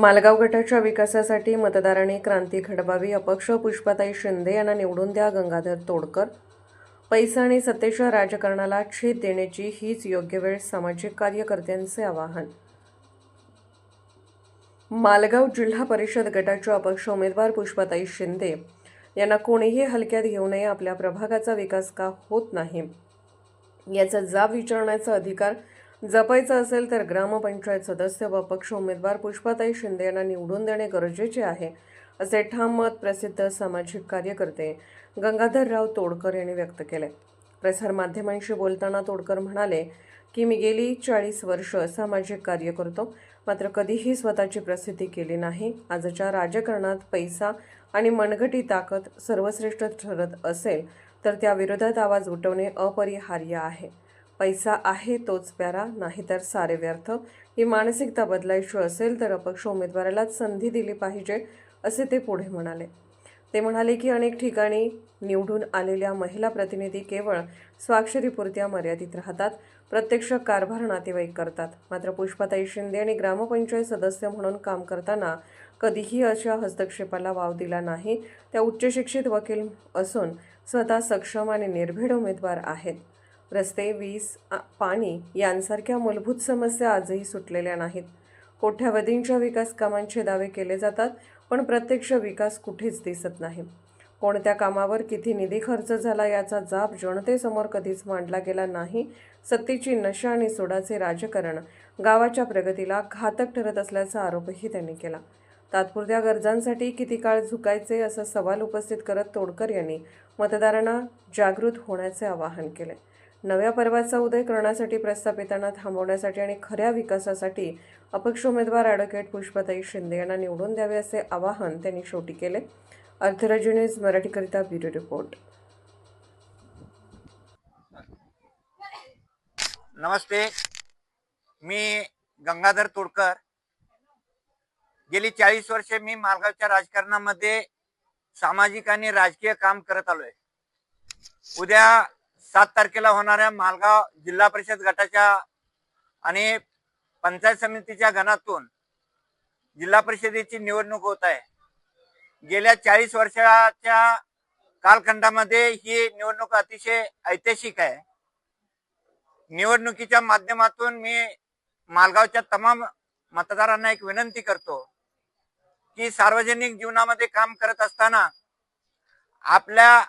मालगाव गटाच्या विकासासाठी मतदारांनी क्रांती घडवावी, अपक्ष पुष्पाताई शिंदे यांना निवडून द्या, गंगाधर तोडकर. पैसा आणि सत्तेच्या राजकारणाला छेद देण्याची हीच योग्य वेळ, सामाजिक कार्यकर्त्यांचे आवाहन. मालगाव जिल्हा परिषद गटाच्या अपक्ष उमेदवार पुष्पाताई शिंदे यांना कोणीही हलक्यात घेऊ नये. आपल्या प्रभागाचा विकास का होत नाही याचा जाब विचारण्याचा अधिकार जपायचा असेल तर ग्रामपंचायत सदस्य व अपक्ष उमेदवार पुष्पाताई शिंदे यांना निवडून देणे गरजेचे आहे, असे ठाम मत प्रसिद्ध सामाजिक कार्यकर्ते गंगाधरराव तोडकर यांनी व्यक्त केले. प्रसारमाध्यमांशी बोलताना तोडकर म्हणाले की मी गेली 40 वर्ष सामाजिक कार्य करतो, मात्र कधीही स्वतःची प्रसिद्धी केली नाही. आजच्या राजकारणात पैसा आणि मनगटी ताकद सर्वश्रेष्ठ ठरत असेल तर त्या विरोधात आवाज उठवणे अपरिहार्य आहे. पैसा आहे तोच प्यारा, नाहीतर सारे व्यर्थ. ही मानसिकता बदलायची असेल तर अपक्ष उमेदवारालाच संधी दिली पाहिजे, असे ते पुढे म्हणाले. ते म्हणाले की अनेक ठिकाणी निवडून आलेल्या महिला प्रतिनिधी केवळ स्वाक्षरीपुरत्या मर्यादित राहतात, प्रत्यक्ष कारभार नातेवाईक करतात. मात्र पुष्पाताई शिंदे आणि ग्रामपंचायत सदस्य म्हणून काम करताना कधीही अशा हस्तक्षेपाला वाव दिला नाही. त्या उच्चशिक्षित वकील असून स्वतः सक्षम आणि निर्भीड उमेदवार आहेत. रस्ते, वीज, पाणी यांसारख्या मूलभूत समस्या आजही सुटलेल्या नाहीत. कोट्यावधींच्या विकास कामांचे दावे केले जातात, पण प्रत्यक्ष विकास कुठेच दिसत नाही. कोणत्या कामावर किती निधी खर्च झाला याचा जाब जनतेसमोर कधीच मांडला गेला नाही. सत्तेची नशा आणि सोडाचे राजकारण गावाच्या प्रगतीला घातक ठरत असल्याचा आरोपही त्यांनी केला. तात्पुरत्या गरजांसाठी किती काळ झुकायचे, असा सवाल उपस्थित करत तोडकर यांनी मतदारांना जागृत होण्याचे आवाहन केले. नव्या पर्वाचा उदय करण्यासाठी, प्रस्थापितांना थांबवण्यासाठी आणि खऱ्या विकासासाठी अपक्ष उमेदवार ॲडव्होकेट पुष्पाताई शिंदे यांना निवडून द्यावे, असे आवाहन त्यांनी शेवटी केले. Arthrajya news मराठीकरिता bureau report. नमस्ते, मी गंगाधर तोडकर. गेली 40 वर्षे मी मालगावच्या राजकारणामध्ये सामाजिक आणि राजकीय काम करत आलोय. उद्या 7 तारखेला होणाऱ्या मालगाव जिल्हा परिषद गटाच्या आणि पंचायत समितीच्या गणातून जिल्हा परिषदेची निवडणूक होत आहे. गेल्या 40 वर्षाच्या कालखंडामध्ये ही निवडणूक अतिशय ऐतिहासिक आहे. निवडणुकीच्या माध्यमातून मी मालगावच्या तमाम मतदारांना एक विनंती करतो की सार्वजनिक जीवनामध्ये काम करत असताना आपल्या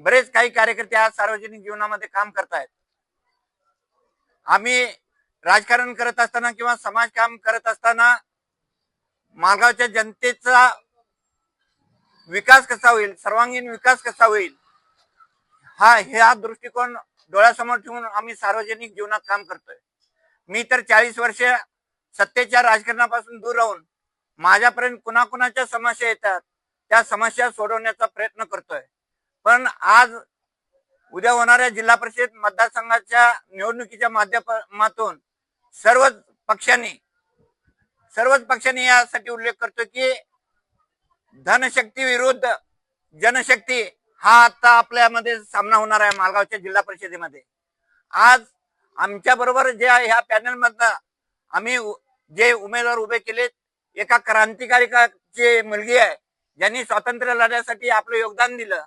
बरेच काही कार्यकर्ते आज सार्वजनिक जीवनामध्ये काम करतायत. आम्ही राजकारण करत असताना किंवा समाज काम करत असताना मालगावच्या जनतेचा विकास कसा होईल, सर्वांगीण विकास कसा होईल, हा दृष्टिकोन डोळ्यासमोर ठेवून आम्ही सार्वजनिक जीवनात काम करतोय. मी तर 40 वर्ष सत्तेच्या राजकारणापासून दूर राहून माझ्यापर्यंत कुणाकुणाच्या समस्या येतात त्या समस्या सोडवण्याचा प्रयत्न करतोय. पण आज उद्या होणाऱ्या जिल्हा परिषद मतदारसंघाच्या निवडणुकीच्या माध्यमातून सर्वच पक्षांनी यासाठी उल्लेख करतो की धनशक्ती विरुद्ध जनशक्ती हा आता आपल्यामध्ये सामना होणार आहे मालगावच्या जिल्हा परिषदेमध्ये. आज आमच्या बरोबर जे ह्या पॅनल मधनं आम्ही जे उमेदवार उभे केलेत, एका क्रांतिकारकाची मुलगी आहे ज्यांनी स्वातंत्र्य लढ्यासाठी आपलं योगदान दिलं,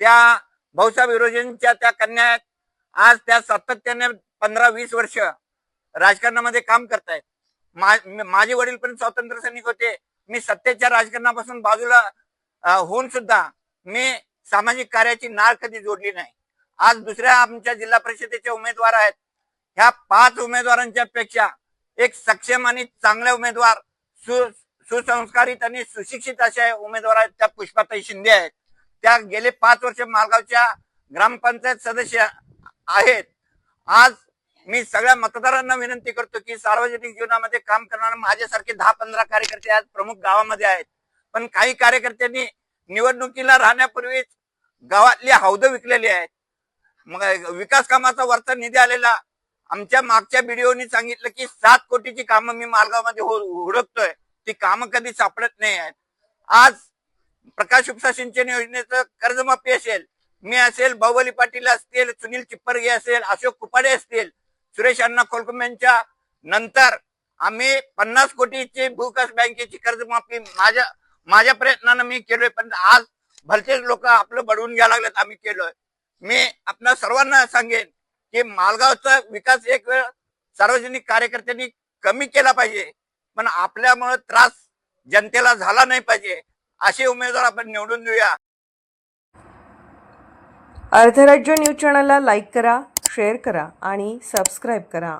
त्या भाऊसाहेब विरोजींच्या त्या कन्या आहेत. आज त्या सातत्याने 15-20 वर्ष राजकारणामध्ये काम करतायत. माझे वडील पण स्वातंत्र्य सैनिक होते. मी सत्तेच्या राजकारणापासून बाजूला होऊन सुद्धा मी सामाजिक कार्याची नाळ कधी जोडली नाही. आज दुसऱ्या आमच्या जिल्हा परिषदेचे उमेदवार आहेत. ह्या 5 उमेदवारांच्या पेक्षा एक सक्षम आणि चांगले उमेदवार, सुसंस्कारित आणि सुशिक्षित अशा उमेदवार आहेत, त्या पुष्पाताई शिंदे आहेत. त्या गेले 5 वर्ष मालगावच्या ग्रामपंचायत सदस्य आहेत. आज मी सगळ्या मतदारांना विनंती करतो की सार्वजनिक जीवनामध्ये काम करणारे माझ्यासारखे 10-15 कार्यकर्ते आज प्रमुख गावामध्ये आहेत. पण काही कार्यकर्त्यांनी निवडणुकीला राहण्यापूर्वीच गावातली हौद विकलेली आहेत. मग विकास कामाचा वरचा निधी आलेला, आमच्या मागच्या व्हिडिओनी सांगितलं की 7 कोटीची कामं मी मालगावमध्ये हुडकतोय, ती कामं कधी सापडत नाही आहेत. आज प्रकाश उपसा सिंचन योजनेचं कर्जमाफी असेल, मी असेल, बाहुबली पाटील असतील, सुनील चिप्परगे असेल, अशोक कुपाडे असतील, सुरेश अण्णा खोलकुंबेंच्या नंतर आम्ही 50 कोटीची भूविकास बँकेची कर्जमाफी माझ्या प्रयत्नानं मी केलोय, पण आज भलतेच लोक आपलं बडवून घ्यायला लागलेत. आम्ही केलोय. मी आपल्या सर्वांना सांगेन की मालगावचा विकास एक वेळ सार्वजनिक कार्यकर्त्यांनी कमी केला पाहिजे, पण आपल्यामुळे त्रास जनतेला झाला नाही पाहिजे. असे उमेदवार आपण निवडून देऊया. अर्धराज्य न्यूज चॅनलला लाईक करा, शेअर करा आणि सबस्क्राईब करा.